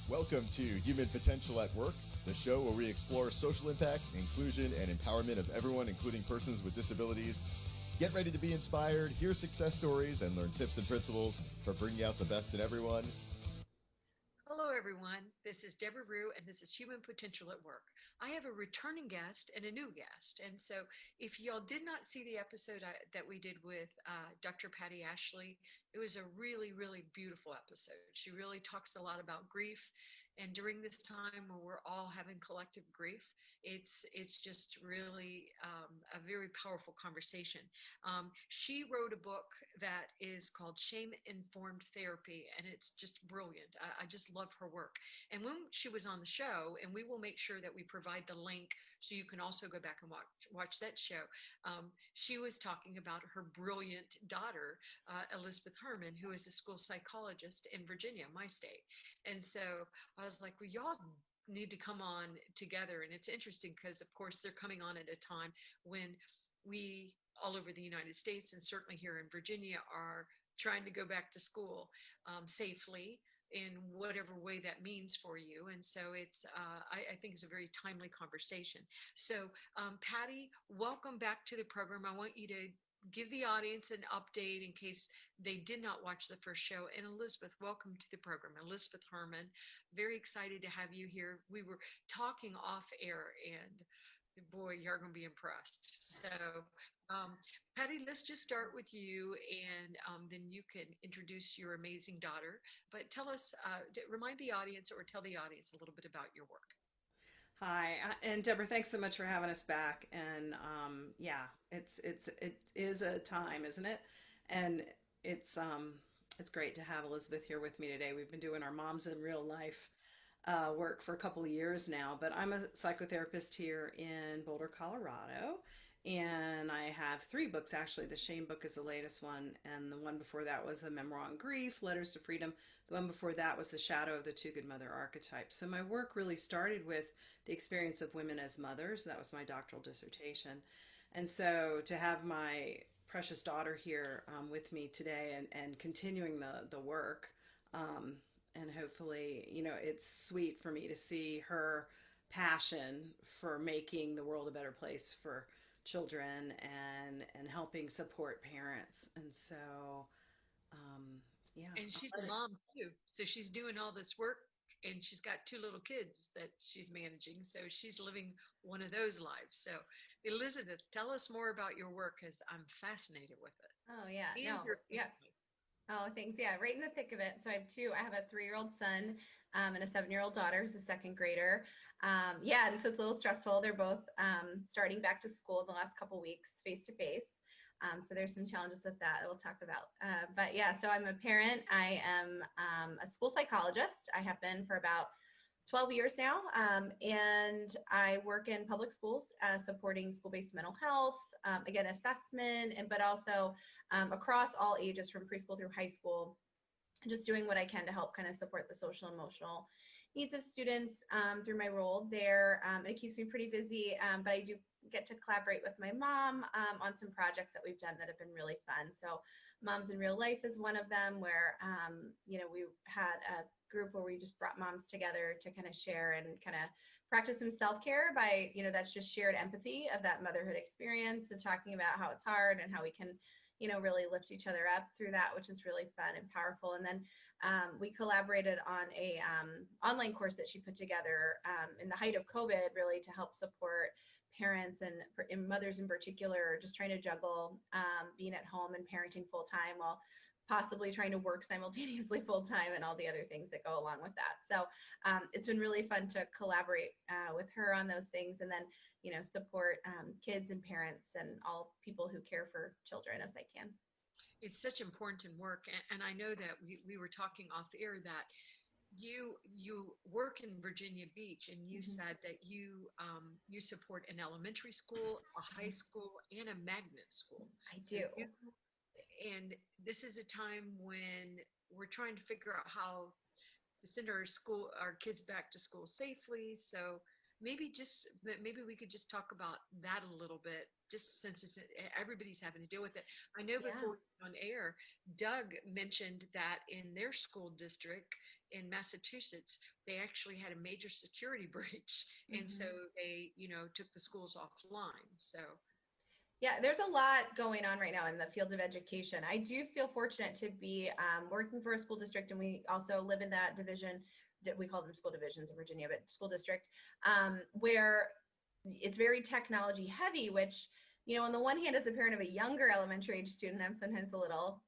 Welcome to Human Potential at Work, the show where we explore social impact, inclusion, and empowerment of everyone, including persons with disabilities. Get ready to be inspired, hear success stories, and learn tips and principles for bringing out the best in everyone. Hello, everyone. This is Debra, and this is Human Potential at Work. I have a returning guest and a new guest. And so, if y'all did not see the episode that we did with Dr. Patti Ashley, it was a really, really beautiful episode. She really talks a lot about grief. And during this time where we're all having collective grief, it's just really a very powerful conversation. She wrote a book that is called Shame Informed Therapy, and it's just brilliant. I just love her work. And when she was on the show, and we will make sure that we provide the link so you can also go back and watch that show. She was talking about her brilliant daughter, Elizabeth Herman, who is a school psychologist in Virginia, my state. And so I was like, well, y'all need to come on together. And it's interesting because, of course, they're coming on at a time when we all over the United States and certainly here in Virginia are trying to go back to school safely in whatever way that means for you. And so I think it's a very timely conversation. So Patti, welcome back to the program. I want you to give the audience an update in case they did not watch the first show. And Elizabeth, welcome to the program. Elizabeth Herman, very excited to have you here. We were talking off air and boy, you're going to be impressed. So, Patti, let's just start with you, and then you can introduce your amazing daughter. But tell us, remind the audience or tell the audience a little bit about your work. Hi, and Deborah, thanks so much for having us back. And yeah, it is a time, isn't it? And it's it's great to have Elizabeth here with me today. We've been doing our Moms in Real Life work for a couple of years now, but I'm a psychotherapist here in Boulder, Colorado. And I have three books actually. The Shame book is the latest one, and the one before that was A Memoir on Grief, Letters to Freedom. The one before that was The Shadow of the Two Good Mother Archetype. So my work really started with the experience of women as mothers. That was my doctoral dissertation. And so to have my precious daughter here with me today and continuing the work, and hopefully, it's sweet for me to see her passion for making the world a better place for children and helping support parents. And so, yeah. And she's a mom too. So she's doing all this work and she's got two little kids that she's managing. So she's living one of those lives. So, Elizabeth, tell us more about your work because I'm fascinated with it. Oh yeah, And no, your yeah. family. Oh, thanks. Yeah, right in the thick of it. So I have two. I have a 3-year-old son and a 7-year-old daughter who's a second grader. Yeah, and so it's a little stressful. They're both starting back to school in the last couple weeks, face to face. So there's some challenges with that we'll talk about. But yeah, so I'm a parent. I am a school psychologist. I have been for about 12 years now, and I work in public schools supporting school-based mental health, again, assessment, but also across all ages from preschool through high school, just doing what I can to help kind of support the social and emotional needs of students through my role there. It keeps me pretty busy, but I do get to collaborate with my mom on some projects that we've done that have been really fun. So Moms in Real Life is one of them where, we had a group where we just brought moms together to kind of share and kind of practice some self-care by, that's just shared empathy of that motherhood experience and talking about how it's hard and how we can, really lift each other up through that, which is really fun and powerful. And then we collaborated on a online course that she put together in the height of COVID, really to help support parents and mothers in particular, just trying to juggle being at home and parenting full time while possibly trying to work simultaneously full time and all the other things that go along with that. So it's been really fun to collaborate with her on those things and then, support kids and parents and all people who care for children as I can. It's such important work. And I know that we were talking off air that you work in Virginia Beach, and you said that you support an elementary school, a high school, and a magnet school. I do. And this is a time when we're trying to figure out how to send our kids back to school safely. So maybe we could just talk about that a little bit, just since everybody's having to deal with it. I know before we went on air, Doug mentioned that in their school district, in Massachusetts, they actually had a major security breach. And so Mhm. they, took the schools offline. So, Yeah, there's a lot going on right now in the field of education. I do feel fortunate to be working for a school district, and we also live in that division. We call them school divisions in Virginia, but school district, where it's very technology heavy, which, on the one hand, as a parent of a younger elementary age student, I'm sometimes a little,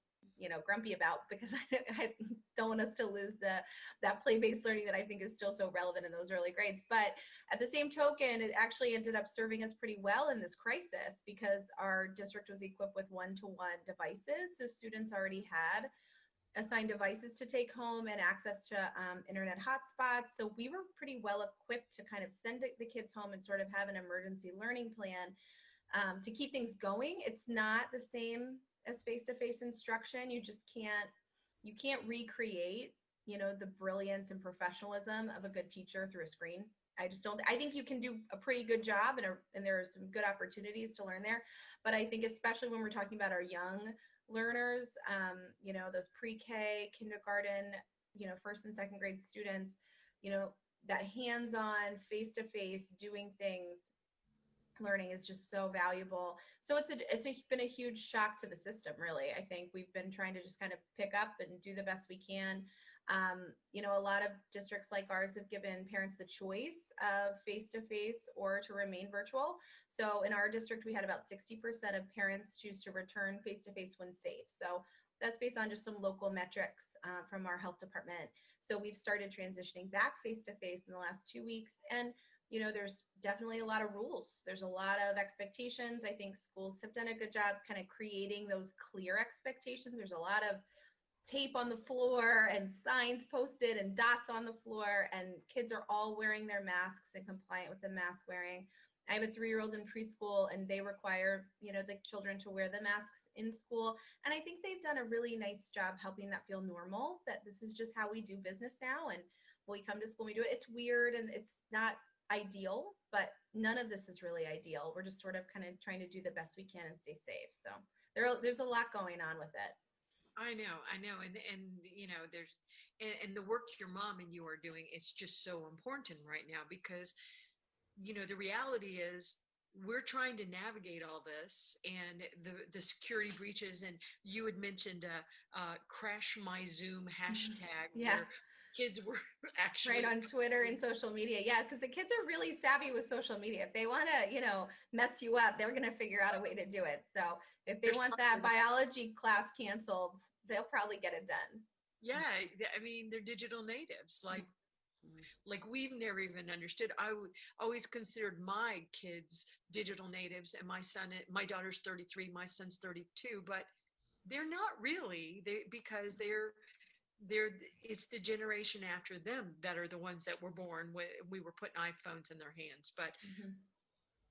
grumpy about, because I don't want us to lose that play-based learning that I think is still so relevant in those early grades. But at the same token, it actually ended up serving us pretty well in this crisis, because our district was equipped with one-to-one devices. So students already had assigned devices to take home and access to internet hotspots. So we were pretty well equipped to kind of send the kids home and sort of have an emergency learning plan to keep things going. It's not the same as face-to-face instruction. You can't recreate, the brilliance and professionalism of a good teacher through a screen. I just don't. I think you can do a pretty good job, and there are some good opportunities to learn there. But I think, especially when we're talking about our young learners, those pre-K, kindergarten, first and second grade students, that hands-on, face-to-face doing things learning is just so valuable. So been a huge shock to the system, really. I think we've been trying to just kind of pick up and do the best we can. A lot of districts like ours have given parents the choice of face-to-face or to remain virtual. So in our district, we had about 60% of parents choose to return face-to-face when safe. So that's based on just some local metrics from our health department. So we've started transitioning back face-to-face in the last 2 weeks. And there's definitely a lot of rules. There's a lot of expectations. I think schools have done a good job kind of creating those clear expectations. There's a lot of tape on the floor and signs posted and dots on the floor, and kids are all wearing their masks and compliant with the mask wearing. I have a 3-year-old in preschool, and they require, the children to wear the masks in school. And I think they've done a really nice job helping that feel normal, that this is just how we do business now. And when we come to school, we do it. It's weird and it's not ideal, but none of this is really ideal. We're just sort of kind of trying to do the best we can and stay safe. So there's a lot going on with it. I know, and there's and the work your mom and you are doing, it's just so important right now, because the reality is we're trying to navigate all this, and the security breaches. And you had mentioned crash my Zoom hashtag, Yeah. where kids were actually Right, on Twitter and social media. Yeah, because the kids are really savvy with social media. If they want to, mess you up, they're going to figure out a way to do it. So if they there's want that biology class canceled, they'll probably get it done. yeah, I mean, they're digital natives. Like we've never even understood. I would always considered my kids digital natives, and my daughter's 33, my son's 32, but they're not really. Because they're it's the generation after them that are the ones that were born with, we were putting iPhones in their hands. But Mm-hmm.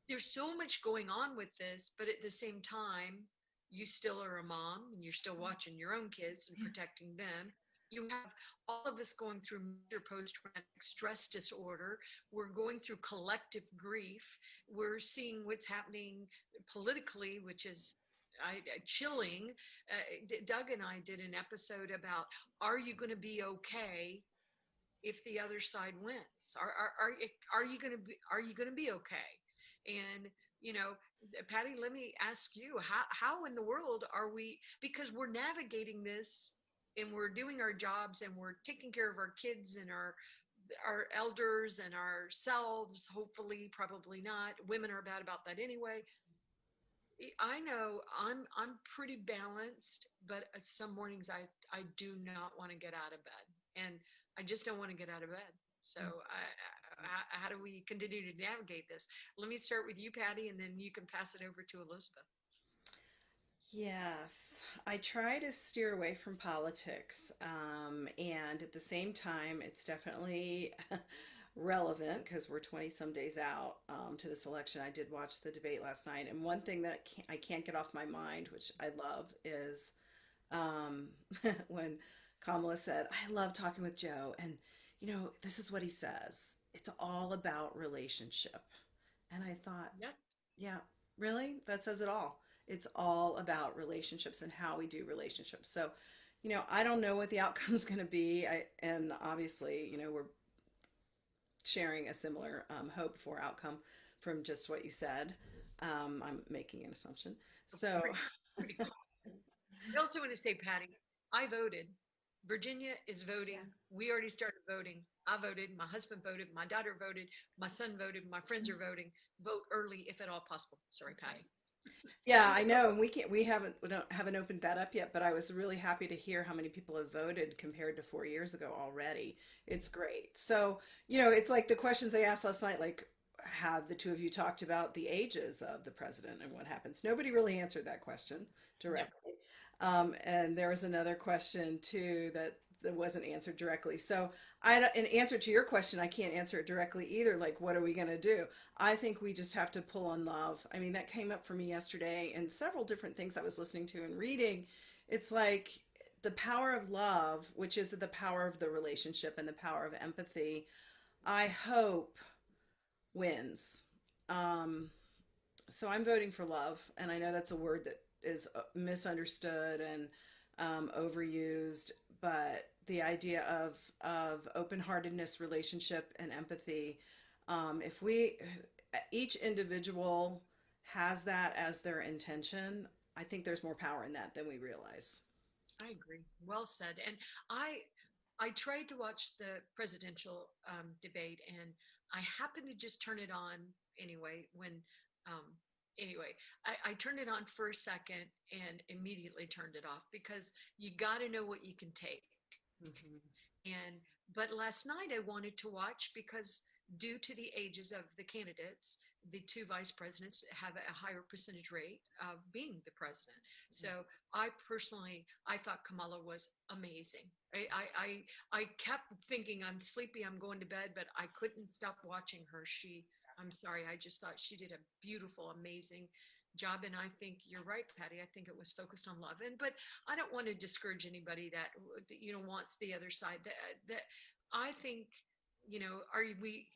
there's so much going on with this, but at the same time, you still are a mom, and you're still watching your own kids and protecting them. You have all of us going through major post-traumatic stress disorder. We're going through collective grief. We're seeing what's happening politically, which is chilling. Doug and I did an episode about, are you going to be okay if the other side wins? Are you going to be okay? And Patty, let me ask you, how in the world are we, because we're navigating this, and we're doing our jobs, and we're taking care of our kids and our elders and ourselves, hopefully, probably not. Women are bad about that anyway. I know I'm pretty balanced, but some mornings I do not want to get out of bed, and I just don't want to get out of bed. So how do we continue to navigate this? Let me start with you, Patty, and then you can pass it over to Elizabeth. Yes, I try to steer away from politics. And at the same time, it's definitely relevant because we're 20 some days out to this election. I did watch the debate last night. And one thing that I can't get off my mind, which I love, is um, when Kamala said, I love talking with Joe. And, this is what he says, it's all about relationship. And I thought, Yeah. yeah, really? That says it all. It's all about relationships and how we do relationships. So, I don't know what the outcome's going to be. And obviously, we're sharing a similar hope for outcome from just what you said. I'm making an assumption. So, Pretty good. I also want to say, Patty, I voted. Virginia is voting. Yeah. We already started voting. I voted. My husband voted. My daughter voted. My son voted. My friends are voting. Vote early if at all possible. Sorry, Patty. yeah, I know, and we haven't opened that up yet, but I was really happy to hear how many people have voted compared to 4 years ago already. It's great. So, it's like the questions I asked last night, like, have the two of you talked about the ages of the president and what happens? Nobody really answered that question No. directly. And there was another question too that wasn't answered directly. So in answer to your question, I can't answer it directly either. Like, what are we going to do? I think we just have to pull on love. I mean, that came up for me yesterday and several different things I was listening to and reading. It's like the power of love, which is the power of the relationship and the power of empathy, I hope wins. Um, so I'm voting for love, and I know that's a word that is misunderstood and overused, but the idea of open-heartedness, relationship, and empathy, if we each individual has that as their intention, I think there's more power in that than we realize. I agree. Well said. And I I tried to watch the presidential debate, and I happened to just turn it on anyway. Um, anyway, I turned it on for a second and immediately turned it off because you got to know what you can take. Mhm. And but last night I wanted to watch because due to the ages of the candidates, the two vice presidents have a higher percentage rate of being the president. So I thought Kamala was amazing. I kept thinking I'm sleepy, I'm going to bed, but I couldn't stop watching her. I'm sorry, I just thought she did a beautiful, amazing job. And I think you're right, Patty. I think it was focused on love. But I don't want to discourage anybody that wants the other side. That I think are we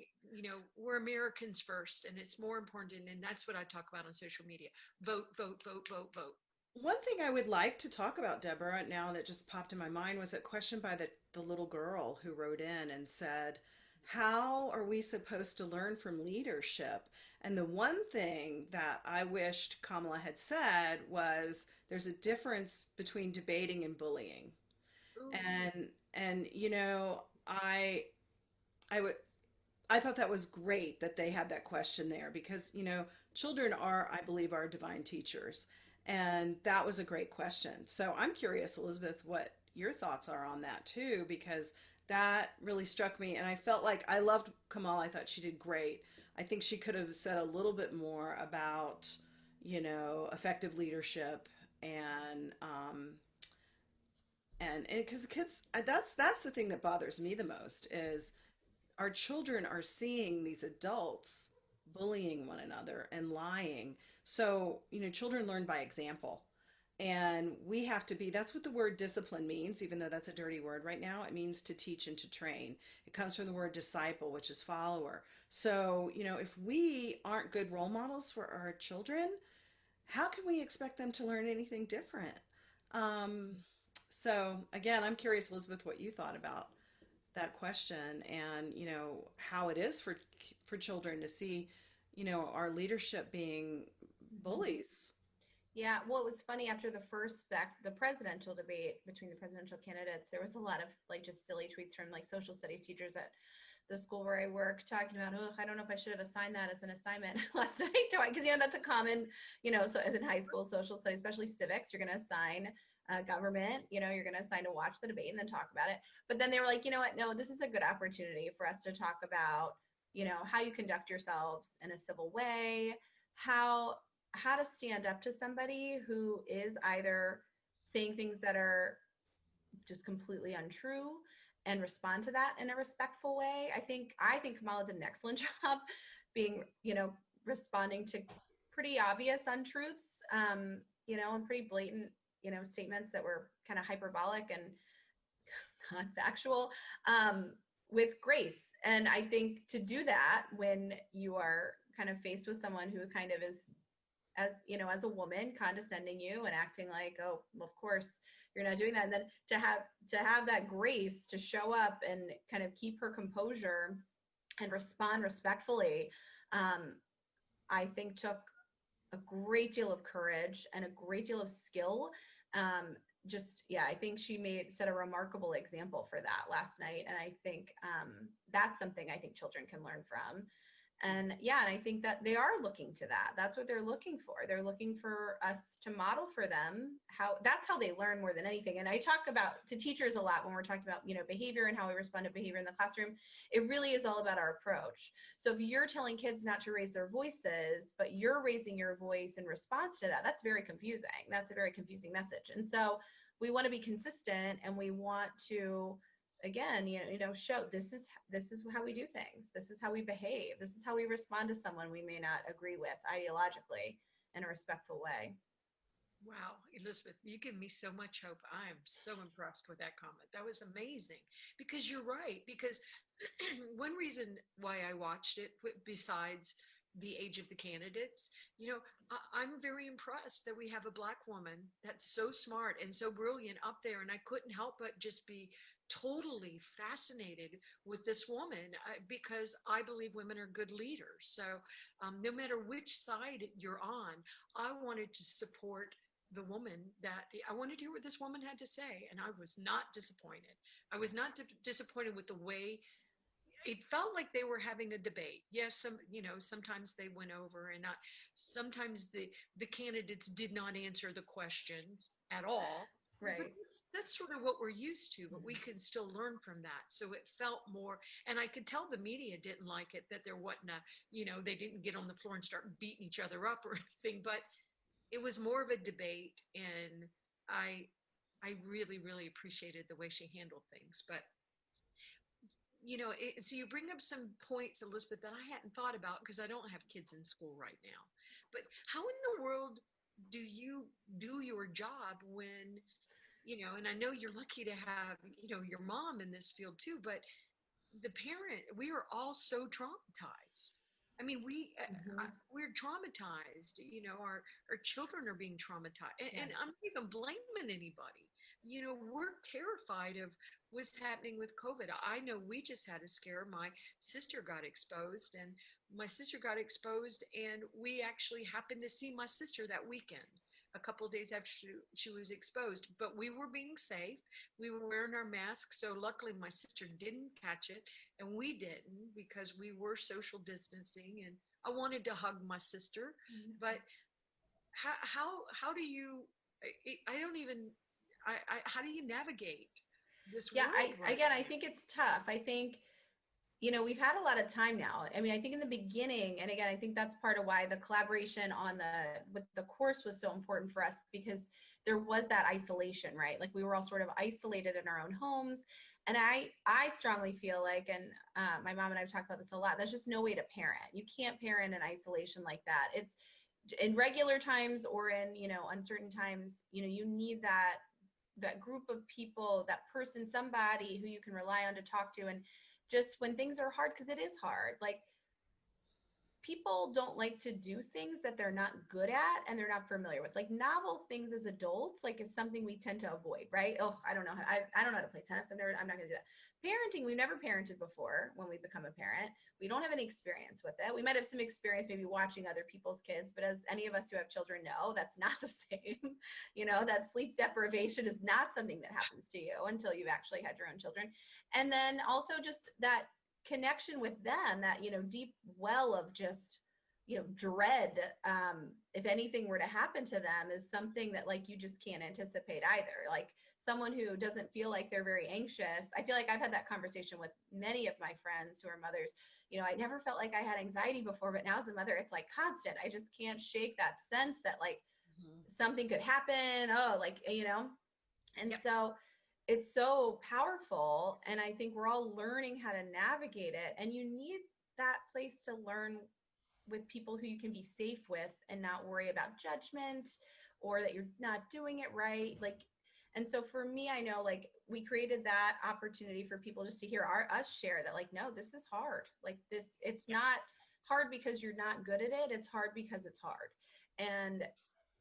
we're Americans first, and it's more important. And that's what I talk about on social media. Vote, vote, vote, vote, vote. One thing I would like to talk about, Deborah, now that just popped in my mind was that question by the little girl who wrote in and said, how are we supposed to learn from leadership? And the one thing that I wished Kamala had said was there's a difference between debating and bullying. Ooh, And I would I thought that was great that they had that question there because, children are, I believe, our divine teachers. And that was a great question. So I'm curious, Elizabeth, what your thoughts are on that too, because that really struck me. And I felt like I loved Kamal. I thought she did great. I think she could have said a little bit more about, effective leadership and because kids, that's the thing that bothers me the most is our children are seeing these adults bullying one another and lying. So, children learn by example. And we have to be, that's what the word discipline means, even though that's a dirty word right now. It means to teach and to train. It comes from the word disciple, which is follower. So, if we aren't good role models for our children, how can we expect them to learn anything different? Um, so, again, I'm curious, Elizabeth, what you thought about that question and how it is for children to see our leadership being Mhm. bullies. Yeah, well, it was funny after the presidential debate between the presidential candidates, there was a lot of like just silly tweets from like social studies teachers at the school where I work talking about, oh, I don't know if I should have assigned that as an assignment last night. Because, that's a common, so as in high school social studies, especially civics, you're going to assign government, you're going to assign to watch the debate and then talk about it. But then they were like, you know what? No, this is a good opportunity for us to talk about, how you conduct yourselves in a civil way, how how to stand up to somebody who is either saying things that are just completely untrue and respond to that in a respectful way. I think Kamala did an excellent job being, responding to pretty obvious untruths, and pretty blatant, statements that were kind of hyperbolic and not factual, with grace. And I think to do that when you are kind of faced with someone who kind of is, as a woman, condescending you and acting like, oh, well, of course you're not doing that. And then to have that grace to show up and kind of keep her composure and respond respectfully, I think took a great deal of courage and a great deal of skill. I think she set a remarkable example for that last night. And I think that's something I think children can learn from. And I think that they are looking to that. That's what they're looking for. They're looking for us to model for them that's how they learn more than anything. And I talk about to teachers a lot when we're talking about, behavior and how we respond to behavior in the classroom. It really is all about our approach. So if you're telling kids not to raise their voices, but you're raising your voice in response to that, that's very confusing. That's a very confusing message. And so we want to be consistent, and we want to, again, show this is how we do things. This is how we behave. This is how we respond to someone we may not agree with ideologically in a respectful way. Wow, Elizabeth, you give me so much hope. I am so impressed with that comment. That was amazing, because you're right. Because one reason why I watched it, besides the age of the candidates, I'm very impressed that we have a Black woman that's so smart and so brilliant up there. And I couldn't help but just be totally fascinated with this woman, because I believe women are good leaders. So no matter which side you're on, I wanted to support the woman I wanted to hear what this woman had to say. And I was not disappointed. I was not disappointed with the way it felt like they were having a debate. Yes, sometimes they went over, and sometimes the candidates did not answer the questions at all. Right. But that's sort of what we're used to, but we can still learn from that. So it felt more, and I could tell the media didn't like it, that there wasn't they didn't get on the floor and start beating each other up or anything, but it was more of a debate. And I really, really appreciated the way she handled things. But so you bring up some points, Elizabeth, that I hadn't thought about, because I don't have kids in school right now. But how in the world do you do your job when, and I know you're lucky to have, your mom in this field too, but we are all so traumatized. I mean, we're traumatized, our children are being traumatized, and I'm not even blaming anybody. We're terrified of what's happening with COVID. I know we just had a scare. My sister got exposed, and we actually happened to see my sister that weekend, a couple of days after she was exposed. But we were being safe. We were wearing our masks. So luckily my sister didn't catch it, and we didn't, because we were social distancing, and I wanted to hug my sister. Mm-hmm. But how do you, I don't even, how do you navigate this world? I think it's tough. I think, we've had a lot of time now. I mean, I think in the beginning, and again, I think that's part of why the collaboration with the course was so important for us, because there was that isolation, right? Like we were all sort of isolated in our own homes. And I strongly feel like, and my mom and I have talked about this a lot, there's just no way to parent. You can't parent in isolation like that. It's in regular times or in, uncertain times, you need that group of people, that person, somebody who you can rely on to talk to. And just when things are hard, because it is hard, like people don't like to do things that they're not good at and they're not familiar with. Like novel things as adults, like is something we tend to avoid, right? Oh, I don't know. I don't know how to play tennis. I'm not going to do that. Parenting, we've never parented before when we become a parent. We don't have any experience with it. We might have some experience maybe watching other people's kids, but as any of us who have children know, that's not the same. That sleep deprivation is not something that happens to you until you've actually had your own children. And then also just that connection with them, that, deep well of just, dread, if anything were to happen to them, is something that like you just can't anticipate either. Like someone who doesn't feel like they're very anxious. I feel like I've had that conversation with many of my friends who are mothers. I never felt like I had anxiety before, but now as a mother, it's like constant. I just can't shake that sense that like something could happen. Oh, like, and so it's so powerful. And I think we're all learning how to navigate it. And you need that place to learn with people who you can be safe with and not worry about judgment or that you're not doing it right. Like, and so for me, I know like we created that opportunity for people just to hear us share that, like, no, this is hard. Like this, it's not hard because you're not good at it. It's hard because it's hard. And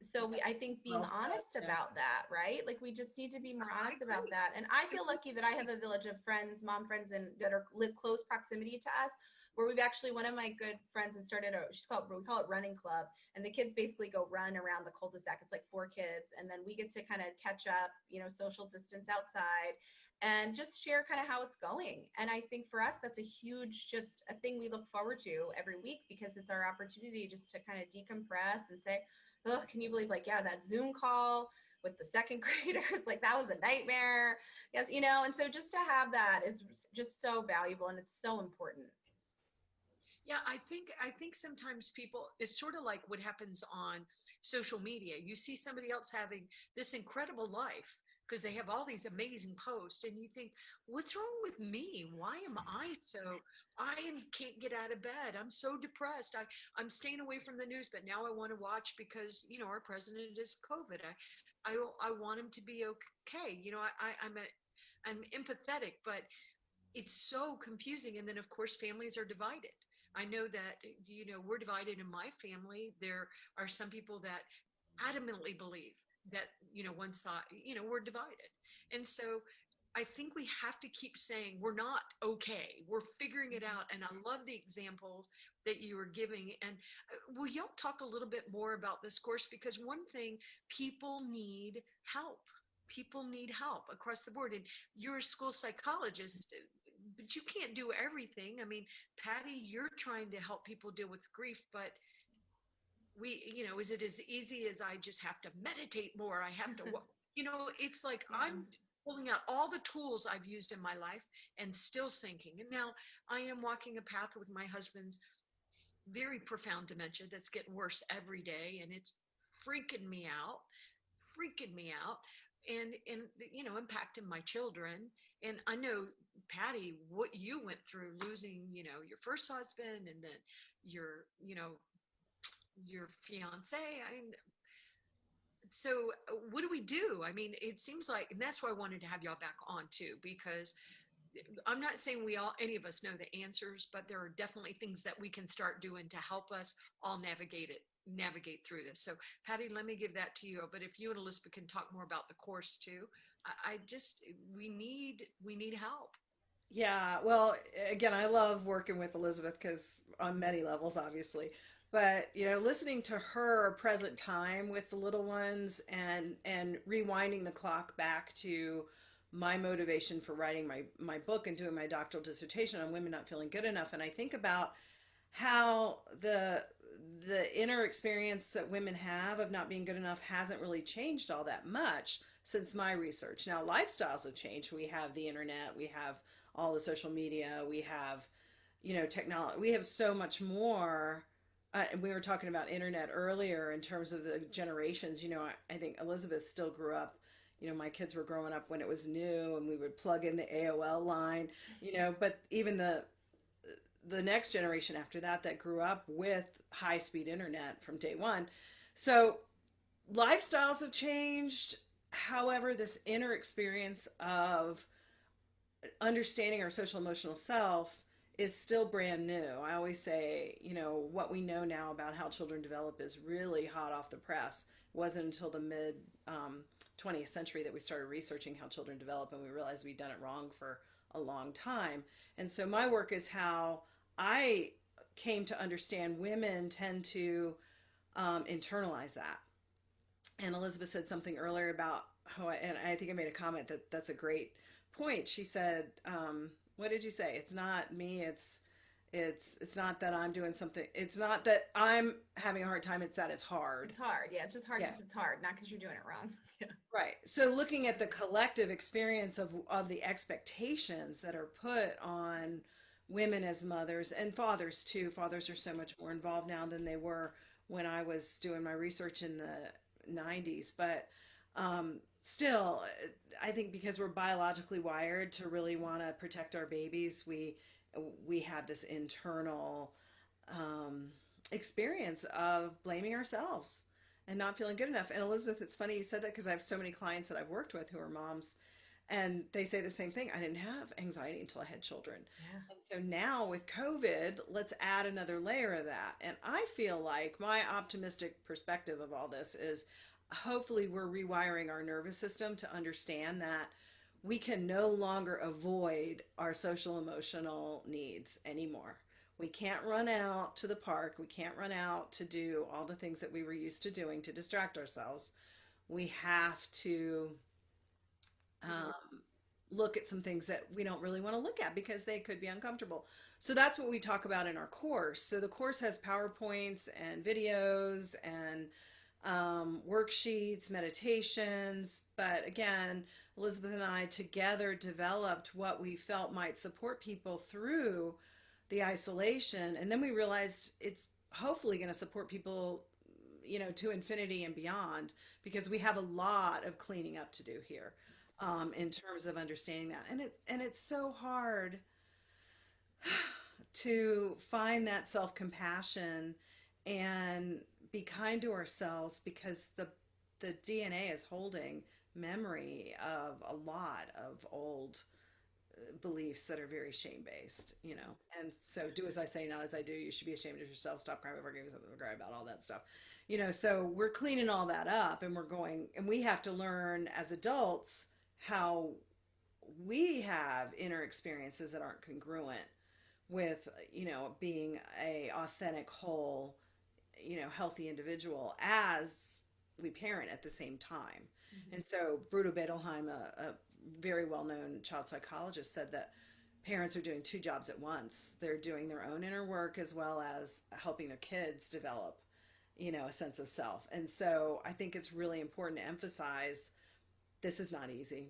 So I think being Well said. honest Yeah. about that, right? Like we just need to be more I honest about agree. that. And I feel lucky that I have a village of friends, mom friends, and that are live close proximity to us. Where we've actually, one of my good friends has started we call it running club, and the kids basically go run around the cul-de-sac. It's like 4 kids, and then we get to kind of catch up, social distance outside, and just share kind of how it's going. And I think for us, that's a huge, just a thing we look forward to every week, because it's our opportunity just to kind of decompress and say, oh, can you believe, like, yeah, that Zoom call with the second graders, like that was a nightmare. Yes, and so just to have that is just so valuable, and it's so important. Yeah, I think sometimes people, it's sort of like what happens on social media. You see somebody else having this incredible life because they have all these amazing posts, and you think, what's wrong with me? Why am I so can't get out of bed? I'm so depressed. I'm staying away from the news, but now I want to watch because our president is COVID. I want him to be okay. I'm empathetic, but it's so confusing. And then, of course, families are divided. I know that, we're divided in my family. There are some people that adamantly believe that, one side, we're divided. And so I think we have to keep saying we're not okay. We're figuring it out. And I love the example that you were giving. And will y'all talk a little bit more about this course? Because one thing, people need help. People need help across the board. And you're a school psychologist, but you can't do everything. I mean, Patty, you're trying to help people deal with grief, but is it as easy as I just have to meditate more? I have to, it's like Yeah. I'm pulling out all the tools I've used in my life and still sinking. And now I am walking a path with my husband's very profound dementia that's getting worse every day. And it's freaking me out, freaking me out. And impacting my children. And I know, Patty, what you went through, losing your first husband, and then your fiance. So what do we do? I mean, it seems like, and that's why I wanted to have y'all back on too, because I'm not saying any of us know the answers, but there are definitely things that we can start doing to help us all navigate through this. So Patty, let me give that to you. But if you and Elizabeth can talk more about the course too, I just, we need help. Yeah, well, again, I love working with Elizabeth because on many levels, obviously. But, listening to her present time with the little ones and rewinding the clock back to my motivation for writing my book and doing my doctoral dissertation on women not feeling good enough. And I think about how the inner experience that women have of not being good enough hasn't really changed all that much since my research. Now, lifestyles have changed. We have the internet, we have all the social media, we have, technology, we have so much more. And we were talking about internet earlier in terms of the generations. I think Elizabeth still grew up. My kids were growing up when it was new, and we would plug in the AOL line. But even the next generation after that grew up with high speed internet from day one. So lifestyles have changed. However, this inner experience of understanding our social emotional self is still brand new. I always say, what we know now about how children develop is really hot off the press. It wasn't until the mid 20th century that we started researching how children develop, and we realized we'd done it wrong for a long time. And so my work is how I came to understand women tend to internalize that. And Elizabeth said something earlier about and I think I made a comment that's a great point. She said, what did you say? It's not me. It's not that I'm doing something. It's not that I'm having a hard time. It's that it's hard. It's hard. Yeah, it's just hard Yeah. because it's hard, not because you're doing it wrong. Yeah. Right. So looking at the collective experience of the expectations that are put on women as mothers and fathers too. Fathers are so much more involved now than they were when I was doing my research in the 90s. But still, I think because we're biologically wired to really want to protect our babies, we have this internal experience of blaming ourselves and not feeling good enough. And Elizabeth, it's funny you said that because I have so many clients that I've worked with who are moms, And they say the same thing. I didn't have anxiety until I had children. Yeah. And so now with COVID, let's add another layer of that. And I feel like my optimistic perspective of all this is hopefully we're rewiring our nervous system to understand that we can no longer avoid our social emotional needs anymore. We can't run out to the park. We can't run out to do all the things that we were used to doing to distract ourselves. We have to um, look at some things that we don't really want to look at because they could be uncomfortable. So that's what we talk about in our course. So the course has PowerPoints and videos and worksheets, meditations. But again, Elizabeth and I together developed what we felt might support people through the isolation. And then we realized it's hopefully going to support people, to infinity and beyond, because we have a lot of cleaning up to do here in terms of understanding that. And it's so hard to find that self-compassion and be kind to ourselves because the DNA is holding memory of a lot of old beliefs that are very shame based, And so do as I say, not as I do. You should be ashamed of yourself. Stop crying before giving something to cry about, all that stuff. So we're cleaning all that up and we have to learn as adults how we have inner experiences that aren't congruent with, being a authentic, whole, healthy individual as we parent at the same time. Mm-hmm. And so Bruno Bettelheim, a very well-known child psychologist, said that parents are doing two jobs at once. They're doing their own inner work as well as helping their kids develop, a sense of self. And so I think it's really important to emphasize this is not easy.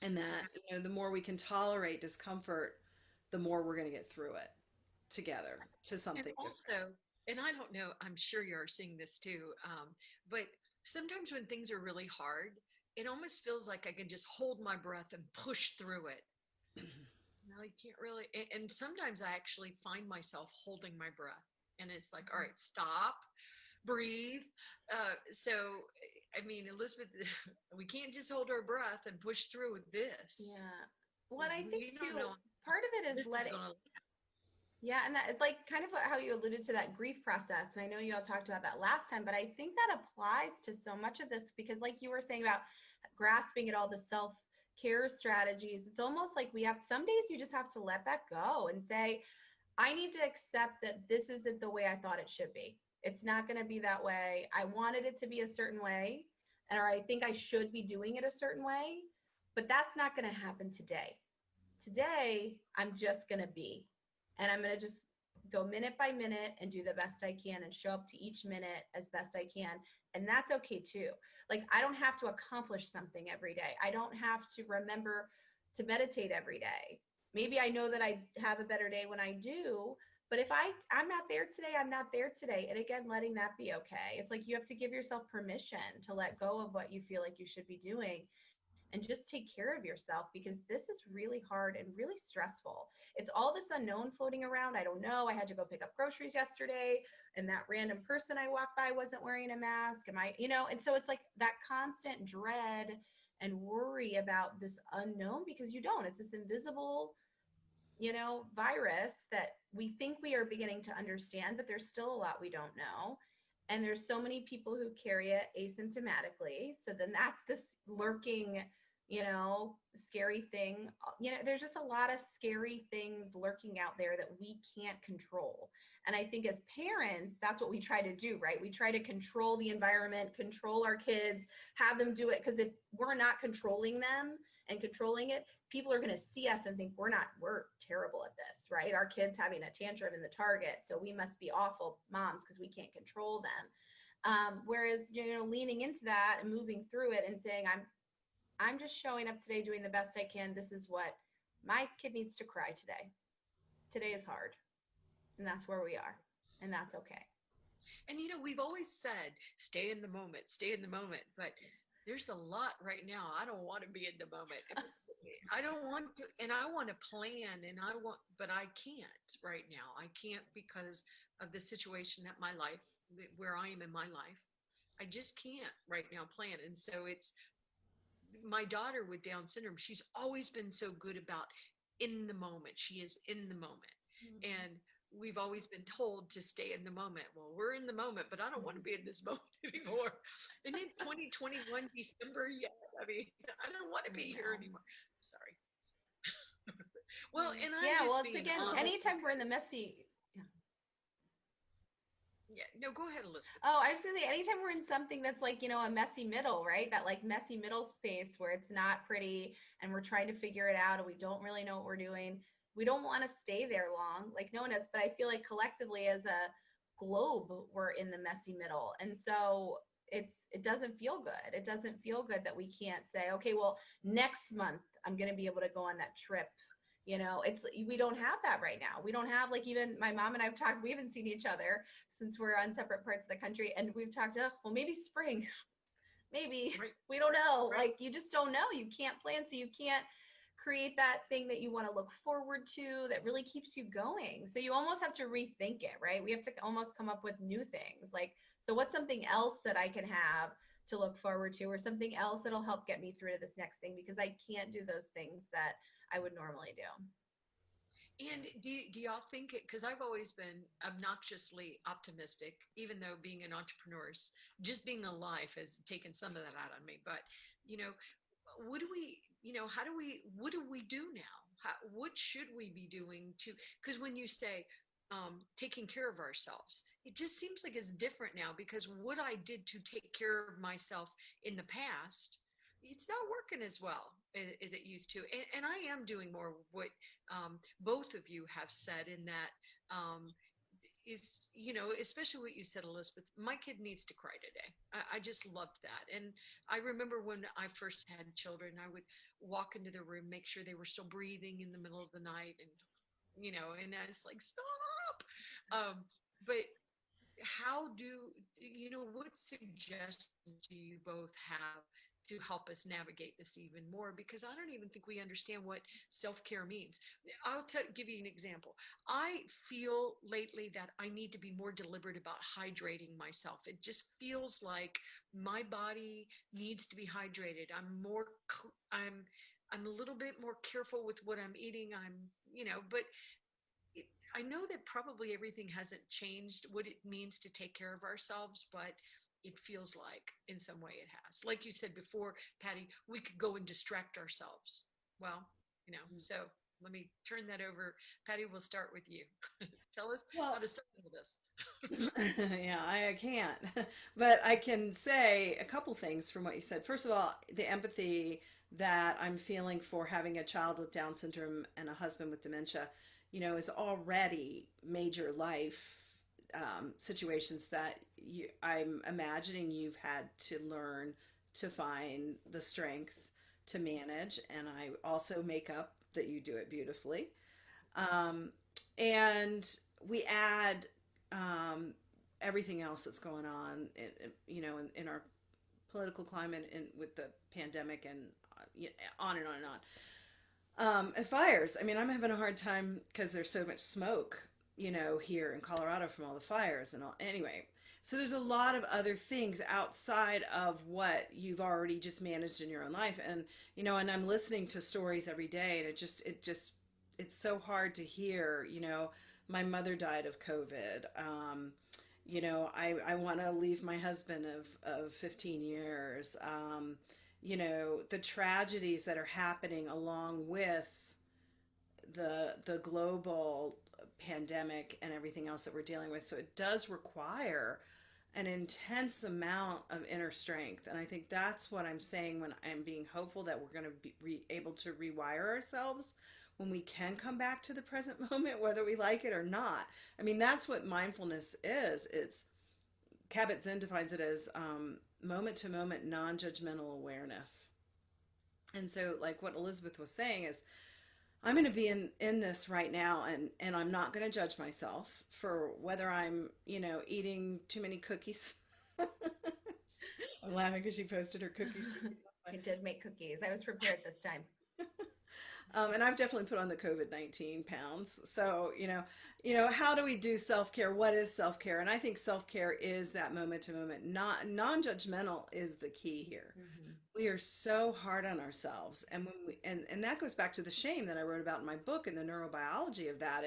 And that, the more we can tolerate discomfort, the more we're going to get through it together to something and also, different. And I don't know, I'm sure you're seeing this too, but sometimes when things are really hard, it almost feels like I can just hold my breath and push through it. No, you can't really. And sometimes I actually find myself holding my breath, and it's like, all right, stop, breathe. I mean, Elizabeth, we can't just hold our breath and push through this. Yeah. What I think too, know part of it is letting. Yeah, and that like kind of how you alluded to that grief process. And I know you all talked about that last time, but I think that applies to so much of this because like you were saying about grasping at all the self-care strategies, it's almost like we have some days you just have to let that go and say, I need to accept that this isn't the way I thought it should be. It's not going to be that way. I wanted it to be a certain way, or I think I should be doing it a certain way, but that's not going to happen today. Today, I'm just going to be. And I'm going to just go minute by minute and do the best I can and show up to each minute as best I can. And that's okay too. Like, I don't have to accomplish something every day. I don't have to remember to meditate every day. Maybe I know that I have a better day when I do, but if I'm not there today, I'm not there today. And again, letting that be okay. It's like you have to give yourself permission to let go of what you feel like you should be doing and just take care of yourself because this is really hard and really stressful. It's all this unknown floating around. I don't know. I had to go pick up groceries yesterday and that random person I walked by wasn't wearing a mask. And so it's like that constant dread and worry about this unknown because you don't. It's this invisible, virus that we think we are beginning to understand, but there's still a lot we don't know. And there's so many people who carry it asymptomatically. So then that's this lurking, scary thing. There's just a lot of scary things lurking out there that we can't control. And I think as parents, that's what we try to do, right? We try to control the environment, control our kids, have them do it. Because if we're not controlling them and controlling it, people are going to see us and think we're terrible at this, right? Our kid's having a tantrum in the Target, so we must be awful moms because we can't control them. Whereas, leaning into that and moving through it and saying, I'm just showing up today, doing the best I can. This is what my kid needs to cry today. Today is hard. And that's where we are. And that's okay. And, we've always said, stay in the moment, stay in the moment. But there's a lot right now. I don't want to be in the moment. I don't want to, and I want to plan but I can't right now. I can't because of the situation that my life, where I am in my life. I just can't right now plan. And so it's my daughter with Down syndrome, she's always been so good about in the moment. She is in the moment. And we've always been told to stay in the moment. Well, we're in the moment, but I don't want to be in this moment anymore. And in 2021 December yet. I mean, I don't want to be here anymore. Sorry. Well, and I'm Yeah, just well, it's being again, honest anytime we're in the because, messy. yeah, no, go ahead, Elizabeth. Oh, I was gonna say, anytime we're in something that's like, a messy middle, right? That like messy middle space where it's not pretty and we're trying to figure it out and we don't really know what we're doing. We don't want to stay there long, like no one does. But I feel like collectively as a globe, we're in the messy middle. And so it doesn't feel good. It doesn't feel good that we can't say, okay, well, next month I'm gonna be able to go on that trip. We don't have that right now. We don't have, like, even my mom and I've talked, we haven't seen each other since we're on separate parts of the country, and we've talked, well, maybe spring, maybe, Right. we don't know. Right. Like, you just don't know. You can't plan, so you can't create that thing that you want to look forward to that really keeps you going. So you almost have to rethink it, right? We have to almost come up with new things. Like, so what's something else that I can have to look forward to, or something else that'll help get me through to this next thing, because I can't do those things that I would normally do. And do y'all think it, because I've always been obnoxiously optimistic, even though being an entrepreneur, just being alive has taken some of that out on me. But, what do we, what do we do now? What should we be doing to, because when you say taking care of ourselves, it just seems like it's different now, because what I did to take care of myself in the past, it's not working as well as it used to. And I am doing more of what both of you have said, in that is, especially what you said, Elizabeth, my kid needs to cry today. I just loved that. And I remember when I first had children, I would walk into the room, make sure they were still breathing in the middle of the night. And, and I was like, stop. But how what suggestions do you both have to help us navigate this even more? Because I don't even think we understand what self-care means. I'll give you an example. I feel lately that I need to be more deliberate about hydrating myself. It just feels like my body needs to be hydrated. I'm a little bit more careful with what I'm eating. But I know that probably everything hasn't changed what it means to take care of ourselves, but it feels like in some way it has. Like you said before, Patti, we could go and distract ourselves. Well, so let me turn that over. Patti, we'll start with you. Tell us how to settle this. Yeah, I can't, but I can say a couple things from what you said. First of all, the empathy that I'm feeling for having a child with Down syndrome and a husband with dementia, is already major life situations that I'm imagining you've had to learn to find the strength to manage. And I also make up that you do it beautifully. And we add everything else that's going on, in our political climate and with the pandemic and on and on and on. And fires. I mean, I'm having a hard time because there's so much smoke, here in Colorado from all the fires and all. Anyway, so there's a lot of other things outside of what you've already just managed in your own life. And, and I'm listening to stories every day, and it's so hard to hear, my mother died of COVID. I want to leave my husband of 15 years. The tragedies that are happening along with the global pandemic and everything else that we're dealing with. So it does require an intense amount of inner strength. And I think that's what I'm saying when I'm being hopeful that we're going to be able to rewire ourselves when we can come back to the present moment, whether we like it or not. I mean, that's what mindfulness is. It's Kabat-Zinn defines it as moment-to-moment non-judgmental awareness. And so, like what Elizabeth was saying is, I'm going to be in this right now, and I'm not going to judge myself for whether I'm, eating too many cookies. I'm laughing because she posted her cookies. I did make cookies. I was prepared this time. And I've definitely put on the COVID-19 pounds. So, how do we do self-care? What is self-care? And I think self-care is that moment to moment. Non-judgmental is the key here. Mm-hmm. we are so hard on ourselves, and when and that goes back to the shame that I wrote about in my book and the neurobiology of that.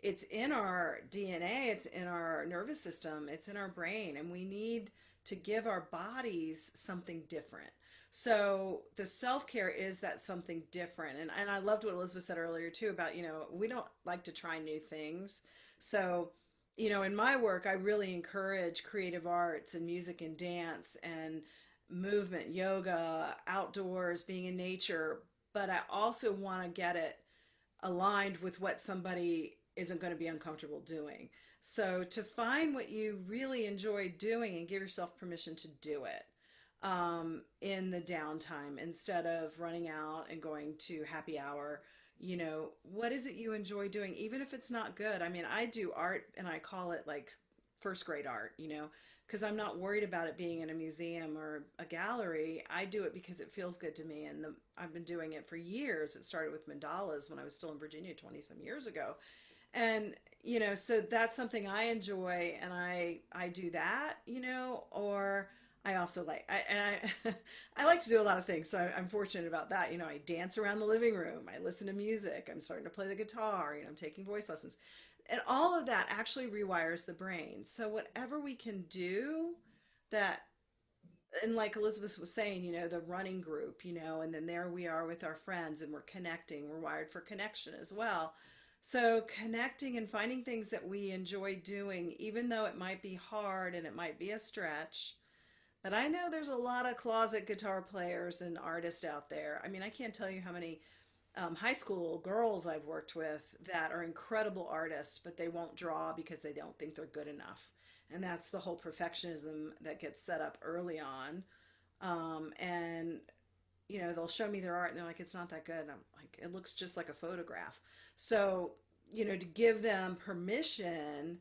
It's in our DNA, it's in our nervous system, it's in our brain, and we need to give our bodies something different. So the self-care is that something different. And I loved what Elizabeth said earlier too about, we don't like to try new things. So, in my work, I really encourage creative arts and music and dance and movement, yoga, outdoors, being in nature, but I also want to get it aligned with what somebody isn't going to be uncomfortable doing. So to find what you really enjoy doing and give yourself permission to do it in the downtime instead of running out and going to happy hour. What is it you enjoy doing, even if it's not good? I mean, I do art and I call it like first grade art, because I'm not worried about it being in a museum or a gallery. I do it because it feels good to me. And I've been doing it for years. It started with mandalas when I was still in Virginia 20 some years ago. And, so that's something I enjoy, and I do that, or I also like, I like to do a lot of things. So I'm fortunate about that. I dance around the living room. I listen to music. I'm starting to play the guitar, I'm taking voice lessons, and all of that actually rewires the brain. So whatever we can do that, and like Elizabeth was saying, the running group, and then there we are with our friends and we're connecting. We're wired for connection as well. So connecting and finding things that we enjoy doing, even though it might be hard and it might be a stretch. But I know there's a lot of closet guitar players and artists out there. I mean, I can't tell you how many high school girls I've worked with that are incredible artists, but they won't draw because they don't think they're good enough. And that's the whole perfectionism that gets set up early on. And they'll show me their art and they're like, it's not that good. And I'm like, it looks just like a photograph. So, to give them permission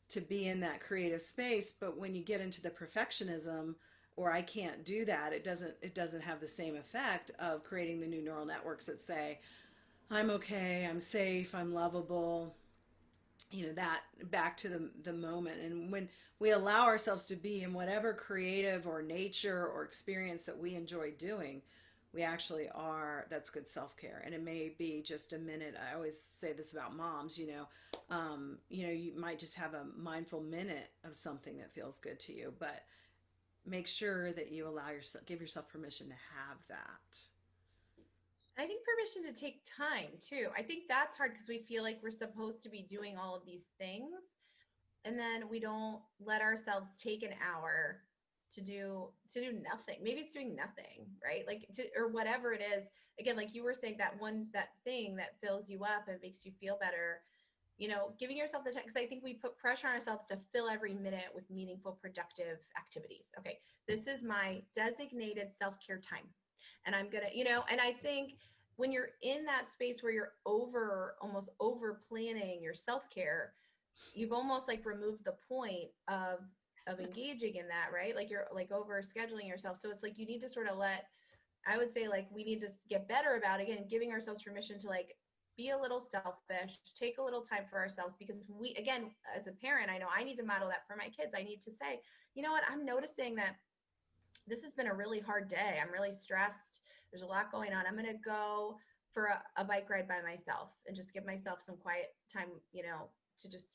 to be in that creative space. But when you get into the perfectionism, or I can't do that, it doesn't have the same effect of creating the new neural networks that say, I'm okay, I'm safe, I'm lovable, that back to the moment. And when we allow ourselves to be in whatever creative or nature or experience that we enjoy doing, we actually are, that's good self-care. And it may be just a minute. I always say this about moms, you might just have a mindful minute of something that feels good to you, but make sure that you give yourself permission to have that. I think permission to take time too. I think that's hard because we feel like we're supposed to be doing all of these things, and then we don't let ourselves take an hour to do nothing. Maybe it's doing nothing, right? Like or whatever it is. Again, like you were saying, that thing that fills you up and makes you feel better. Giving yourself the time, because I think we put pressure on ourselves to fill every minute with meaningful, productive activities. Okay, this is my designated self-care time. And I'm gonna, and I think when you're in that space where you're almost over planning your self-care, you've almost like removed the point of engaging in that, right? Like you're like over scheduling yourself. So it's like you need to sort of I would say, like, we need to get better about, again, giving ourselves permission to like be a little selfish, take a little time for ourselves, because we, again, as a parent, I know I need to model that for my kids. I need to say, you know what, I'm noticing that this has been a really hard day. I'm really stressed. There's a lot going on. I'm going to go for a bike ride by myself and just give myself some quiet time, to just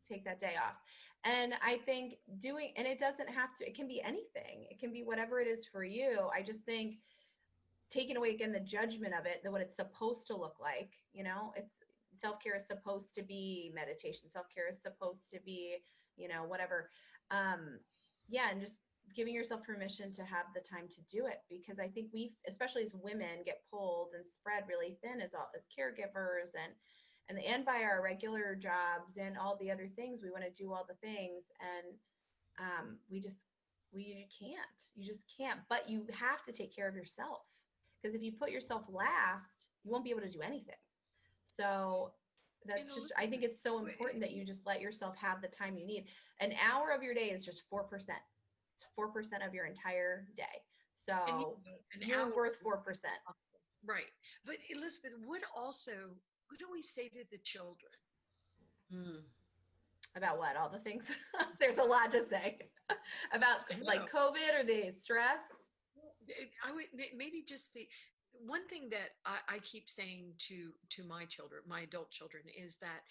take that day off. And I think and it doesn't have to, it can be anything. It can be whatever it is for you. I just think taking away, again, the judgment of it, what it's supposed to look like, it's self-care is supposed to be meditation. Self-care is supposed to be, whatever. Yeah. And just giving yourself permission to have the time to do it, because I think we, especially as women, get pulled and spread really thin as caregivers and by our regular jobs and all the other things. We want to do all the things, and you just can't, but you have to take care of yourself, because if you put yourself last, you won't be able to do anything. So that's just, I think it's so important that you just let yourself have the time you need. An hour of your day is just 4%. It's 4% of your entire day. So you're worth 4%. Right. But Elizabeth, what do we say to the children? About what? All the things? There's a lot to say about like COVID or the stress. I would maybe just the one thing that I keep saying to my children, my adult children, is that,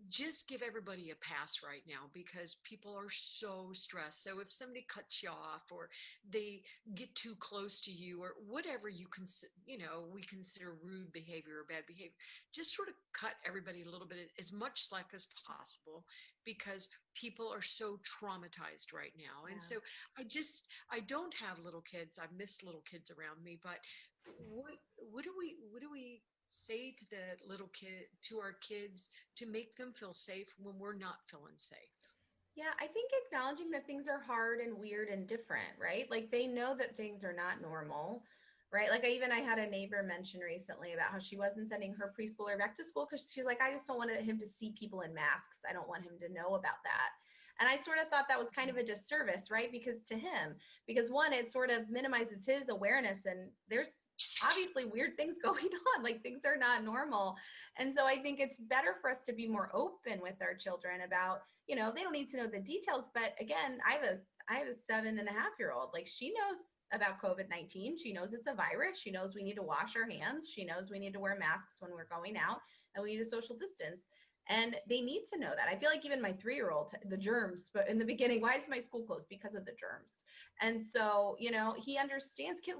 just give everybody a pass right now because people are so stressed. So if somebody cuts you off or they get too close to you or whatever we consider rude behavior or bad behavior, just sort of cut everybody a little bit as much slack as possible because people are so traumatized right now. And Yeah. so I don't have little kids. I miss little kids around me, but what what do we say to the little kid to our kids to make them feel safe when we're not feeling safe? Yeah, I think acknowledging that things are hard and weird and different, right? Like they know that things are not normal, right? Like I had a neighbor mention recently about how she wasn't sending her preschooler back to school because she's like, I just don't want him to see people in masks. I don't want him to know about that. And I sort of thought that was kind of a disservice, right? Because to him, because one, it sort of minimizes his awareness and there's obviously weird things going on, like things are not normal. And so I think it's better for us to be more open with our children about, they don't need to know the details, but again, I have a 7.5-year-old. Like she knows about COVID-19. She knows it's a virus. She knows we need to wash our hands. She knows we need to wear masks when we're going out and we need to social distance. And they need to know that. I feel like even my 3-year-old, the germs, but in the beginning, why is my school closed? Because of the germs. And so, he understands they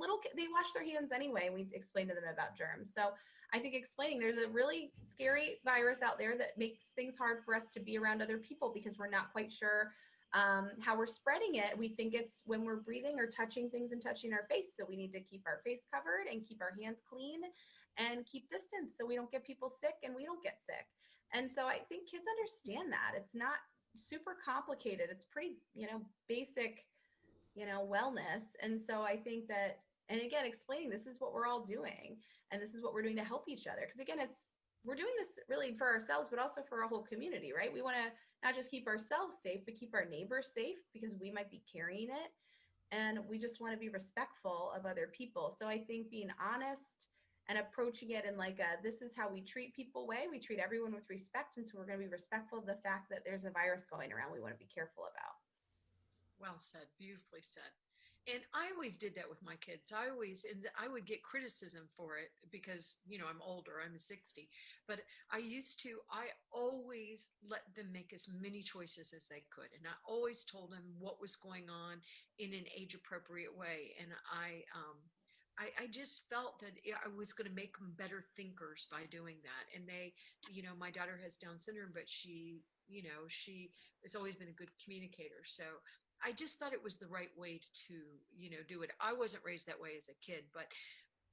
wash their hands anyway. We explain to them about germs. So I think explaining there's a really scary virus out there that makes things hard for us to be around other people because we're not quite sure how we're spreading it. We think it's when we're breathing or touching things and touching our face. So we need to keep our face covered and keep our hands clean and keep distance so we don't get people sick and we don't get sick. And so I think kids understand that. It's not super complicated. It's pretty, basic, wellness. And so I think that, and again, explaining this is what we're all doing and this is what we're doing to help each other. Because again, we're doing this really for ourselves, but also for our whole community, right? We want to not just keep ourselves safe, but keep our neighbors safe because we might be carrying it. And we just want to be respectful of other people. So I think being honest and approaching it in like this is how we treat people way, we treat everyone with respect. And so we're going to be respectful of the fact that there's a virus going around we want to be careful about. Well said, beautifully said. And I always did that with my kids. I would get criticism for it because, I'm older, I'm 60, but I always let them make as many choices as they could. And I always told them what was going on in an age appropriate way. And I just felt that I was going to make them better thinkers by doing that. And my daughter has Down syndrome, but she has always been a good communicator. So I just thought it was the right way to, do it. I wasn't raised that way as a kid, but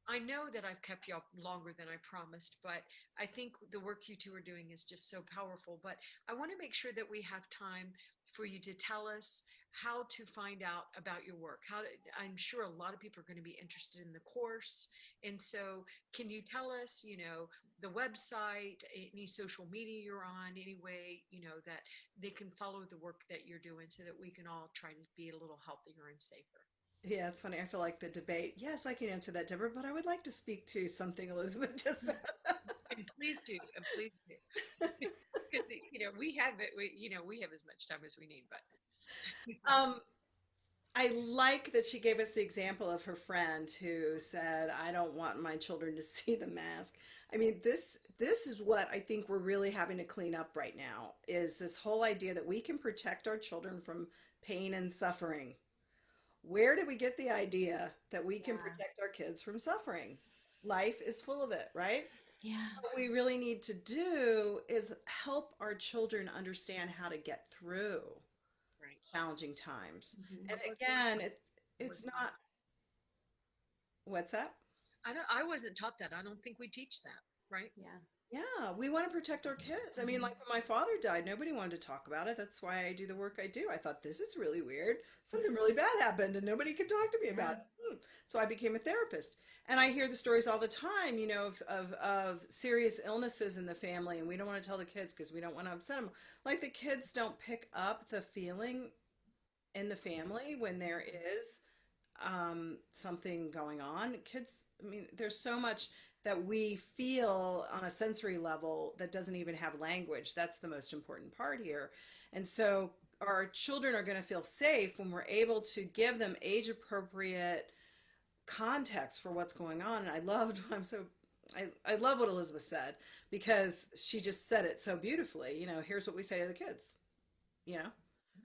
I know that I've kept you up longer than I promised, but I think the work you two are doing is just so powerful. But I want to make sure that we have time for you to tell us how to find out about your work. I'm sure a lot of people are going to be interested in the course. And so can you tell us, the website, any social media you're on, any way, that they can follow the work that you're doing so that we can all try to be a little healthier and safer? Yeah, it's funny. I feel like the debate. Yes, I can answer that, Deborah, but I would like to speak to something Elizabeth just said. And please do, and please do. Because we have it. We have as much time as we need, but Um, I like that she gave us the example of her friend who said, "I don't want my children to see the mask." I mean, this is what I think we're really having to clean up right now is this whole idea that we can protect our children from pain and suffering. Where did we get the idea that we can Yeah. protect our kids from suffering? Life is full of it, right? Yeah. What we really need to do is help our children understand how to get through right. challenging times. Mhm. And again, it's not what's that? I wasn't taught that. I don't think we teach that, right? Yeah. Yeah, we want to protect our kids. I mean, like when my father died, nobody wanted to talk about it. That's why I do the work I do. I thought this is really weird. Something really bad happened and nobody could talk to me about it. So I became a therapist. And I hear the stories all the time, of serious illnesses in the family, and we don't want to tell the kids because we don't want to upset them. Like the kids don't pick up the feeling in the family when there is something going on. Kids, I mean, there's so much that we feel on a sensory level that doesn't even have language. That's the most important part here. And so our children are going to feel safe when we're able to give them age appropriate context for what's going on. And I love what Elizabeth said, because she just said it so beautifully. Here's what we say to the kids, you know,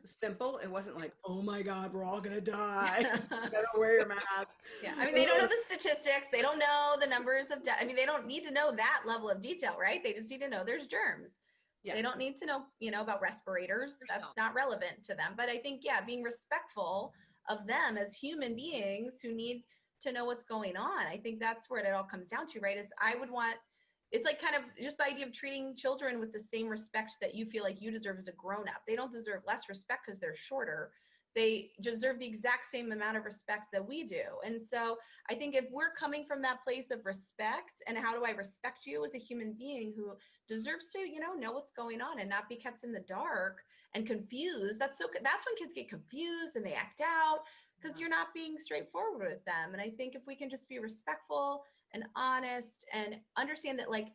simple. It wasn't like, oh my God, we're all going to die. You gotta wear your mask. Yeah. I mean, they don't know the statistics. They don't know the numbers of death. I mean, they don't need to know that level of detail, right? They just need to know there's germs. Yeah. They don't need to know, about respirators. That's not relevant to them. But I think, being respectful of them as human beings who need to know what's going on. I think that's where it all comes down to, right? It's like kind of just the idea of treating children with the same respect that you feel like you deserve as a grown-up. They don't deserve less respect because they're shorter. They deserve the exact same amount of respect that we do. And so I think if we're coming from that place of respect, and how do I respect you as a human being who deserves to, know what's going on and not be kept in the dark and confused. That's when kids get confused and they act out, because you're not being straightforward with them. And I think if we can just be respectful and honest and understand that, like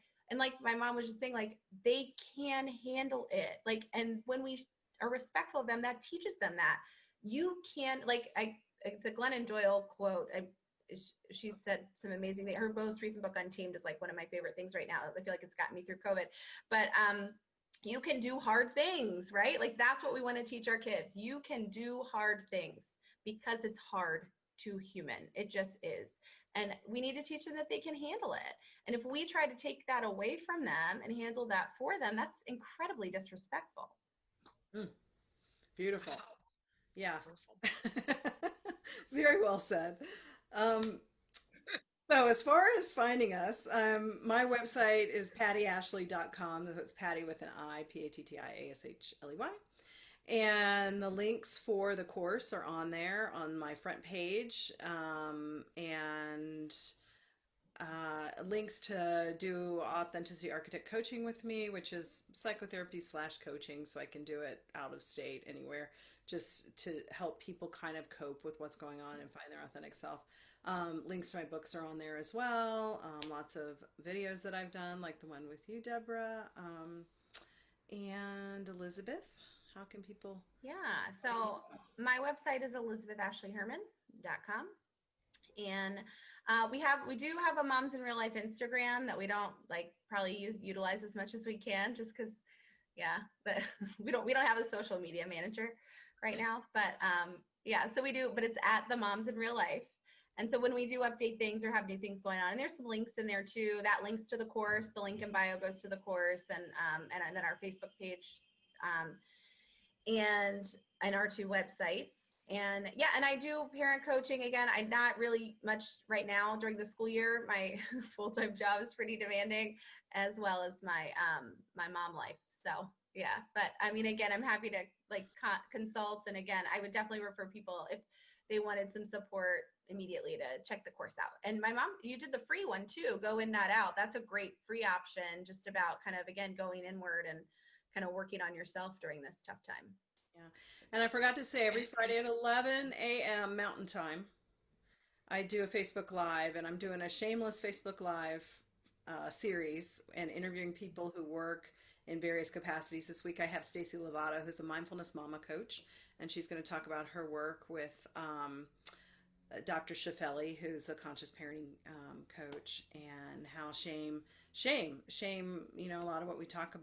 my mom was just saying, like, they can handle it. Like, and when we are respectful of them, that teaches them that you can, it's a Glennon Doyle quote. She said some amazing things. Her most recent book, Untamed, is like one of my favorite things right now. I feel like it's gotten me through COVID. But you can do hard things, right? Like, that's what we want to teach our kids. You can do hard things because it's hard to human. It just is. And we need to teach them that they can handle it. And if we try to take that away from them and handle that for them, that's incredibly disrespectful. Beautiful. Yeah. Very well said. So as far as finding us, my website is pattiashley.com. So it's Patti with an I, Pattiashley. And the links for the course are on there on my front page, and links to do Authenticity Architect coaching with me, which is psychotherapy / coaching. So I can do it out of state, anywhere, just to help people kind of cope with what's going on and find their authentic self. Links to my books are on there as well. Lots of videos that I've done, like the one with you, Debra, and Elizabeth. How can people? Yeah, so my website is elizabethashleyherman.com. And we do have a Moms in Real Life Instagram that we don't probably utilize as much as we can, just because, but we don't have a social media manager right now. But so we do, but it's at the Moms in Real Life. And so when we do update things or have new things going on, and there's some links in there too, that links to the course. The link in bio goes to the course, and then our Facebook page, and our 2 websites. And and I do parent coaching. Again, I'm not really much right now during the school year. My full-time job is pretty demanding, as well as my my mom life. So but I mean, again, I'm happy to consult. And again, I would definitely refer people if they wanted some support immediately to check the course out. And my mom, you did the free one too, Go In, Not Out. That's a great free option, just about kind of, again, going inward and kind of working on yourself during this tough time. Yeah. And I forgot to say, every Friday at 11 a.m. Mountain Time, I do a Facebook Live, and I'm doing a shameless Facebook Live series and interviewing people who work in various capacities. This week I have Stacy Lovato, who's a mindfulness mama coach, and she's going to talk about her work with Dr. Shefeli, who's a conscious parenting coach, and how shame, a lot of what we talked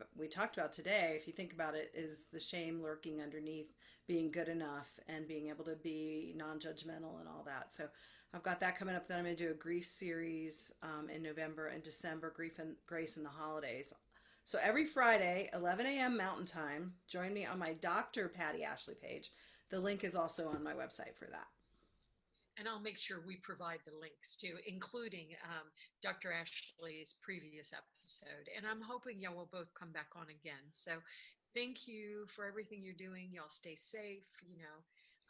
about today, if you think about it, is the shame lurking underneath being good enough and being able to be non-judgmental and all that. So I've got that coming up. Then I'm going to do a grief series in November and December, Grief and Grace in the Holidays. So every Friday, 11 a.m. Mountain Time, join me on my Dr. Patti Ashley page. The link is also on my website for that. And I'll make sure we provide the links too, including Dr. Ashley's previous episode. And I'm hoping y'all will both come back on again. So thank you for everything you're doing. Y'all stay safe.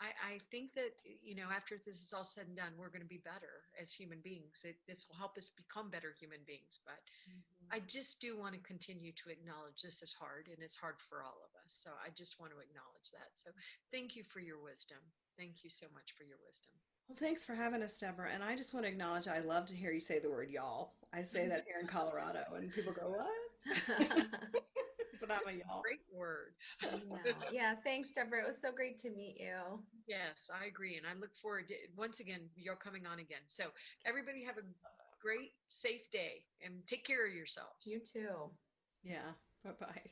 I think that, after this is all said and done, we're going to be better as human beings. This will help us become better human beings. But I just do want to continue to acknowledge this is hard, and it's hard for all of us. So I just want to acknowledge that. So thank you for your wisdom. Thank you so much for your wisdom. Well, thanks for having us, Debra. And I just want to acknowledge, I love to hear you say the word y'all. I say that here in Colorado, and people go, what? but I'm a y'all. Great word. Yeah, thanks, Deborah. It was so great to meet you. Yes, I agree. And I look forward to, once again, you're coming on again. So everybody have a great, safe day and take care of yourselves. You too. Yeah. Bye-bye.